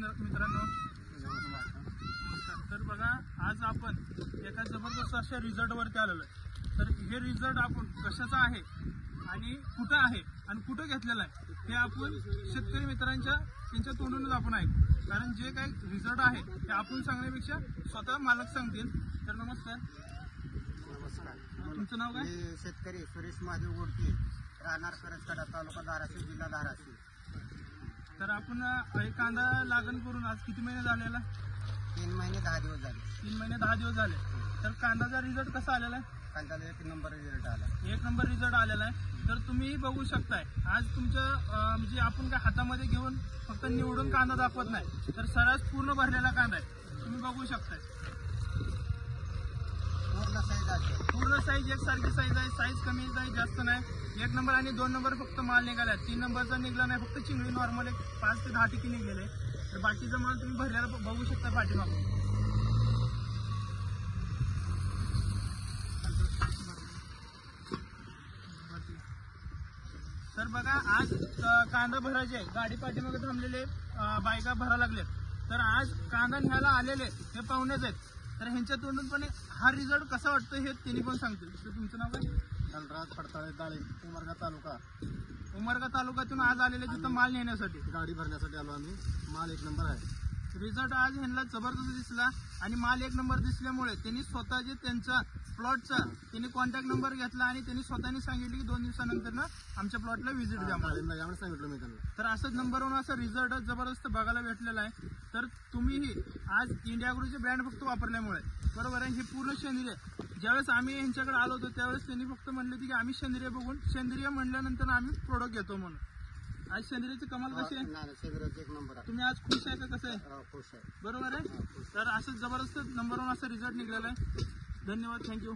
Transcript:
मित्रांनो. तर बघा, आज आपण एका जबरदस्त अशा रिझल्टवरती आलेलो आहे. तर हे रिझल्ट आपण कशाचा आहे आणि कुठं आहे आणि कुठं घेतलेला आहे हे आपण शेतकरी मित्रांच्या त्यांच्या तोंडूनच आपण ऐकू. कारण जे काही रिझल्ट आहे ते आपण सांगण्यापेक्षा स्वतः मालक सांगतील. तर नमस्कार. तुमचं नाव काय? शेतकरी सुरेश महादेव गोडके, राहणार करंजकडा, तालुका धाराशिव, जिल्हा धाराशिव. तर आपण हे कांदा लागण करून आज किती महिने झालेला? 3 महिने 10 दिवस झाले. 3 महिने 10 दिवस झाले. तर कांद्याचा रिझल्ट कसा आलेला आहे? कांद्याला 1 नंबर रिझल्ट आला. 1 नंबर रिझल्ट आलेला आहे. तर तुम्ही बघू शकताय, आज तुमच्या म्हणजे आपण काय हातामध्ये घेऊन फक्त निवडून कांदा दाखवत नाही, तर सरस पूर्ण भरलेला कांदा आहे. तुम्ही बघू शकताय पूर्ण साईज आहे. पूर्ण साईज एकसारखी साईज आहे. साईज कमी नाही, जास्त नाही. 1 नंबर आणि 2 नंबर फक्त माल निघाला. 3 नंबरचा निघाला नाही, फक्त चिंगळी नॉर्मल 5 ते 10 टिकी निघलेले. तर बाकीचा माल तुम्ही भरलेला बघू शकता पाठीमागून. तर बघा, आज कांदा भरायचे आहे. गाडी पाठीमागे थांबलेले बायका भरा लागले. तर आज कांदा न्यायला आलेले हे पाहुणेच आहेत. तर ह्यांच्या तोंडून पण हा रिझल्ट कसा वाटतो हे त्यांनी पण सांगतील. तर तुमचं नाव काय? धनराज पडताळे, डाळिंब, उमरगा तालुका. उमरगा तालुक्यातून आज आलेले तिथं माल नेण्यासाठी, गाडी भरण्यासाठी आलो आम्ही. माल 1 नंबर आहे. रिझल्ट आज ह्यांना जबरदस्त दिसला आणि माल 1 नंबर दिसल्यामुळे त्यांनी स्वतः जे त्यांचा प्लॉटचा त्यांनी कॉन्टॅक्ट नंबर घेतला आणि त्यांनी स्वतःनी सांगितले की 2 दिवसानंतर ना आमच्या प्लॉटला व्हिजिट द्या मला. सांगितलं मी त्यांना. तर असंच नंबर 1 असा रिझल्ट जबरदस्त बघायला भेटलेला आहे. तर तुम्हीही आज इंडिया ग्रोचे ब्रँड फक्त वापरल्यामुळे, बरोबर आहे, हे पूर्ण सेंद्रिय. ज्यावेळेस आम्ही यांच्याकडे आलो होतो त्यावेळेस त्यांनी फक्त म्हणले होते की आम्ही सेंद्रिय बघून सेंद्रिय म्हणल्यानंतर आम्ही प्रोडक्ट घेतो म्हणून. आज सेंद्रियची कमाल कशी आहे? सेंद्रियाचं 1 नंबर आहे. तुम्ही आज खुश आहे का? कसं आहे? खुश आहे. बरोबर आहे. तर असं जबरदस्त नंबर 1 असा रिझल्ट निघालेला आहे. धन्यवाद. थँक्यू.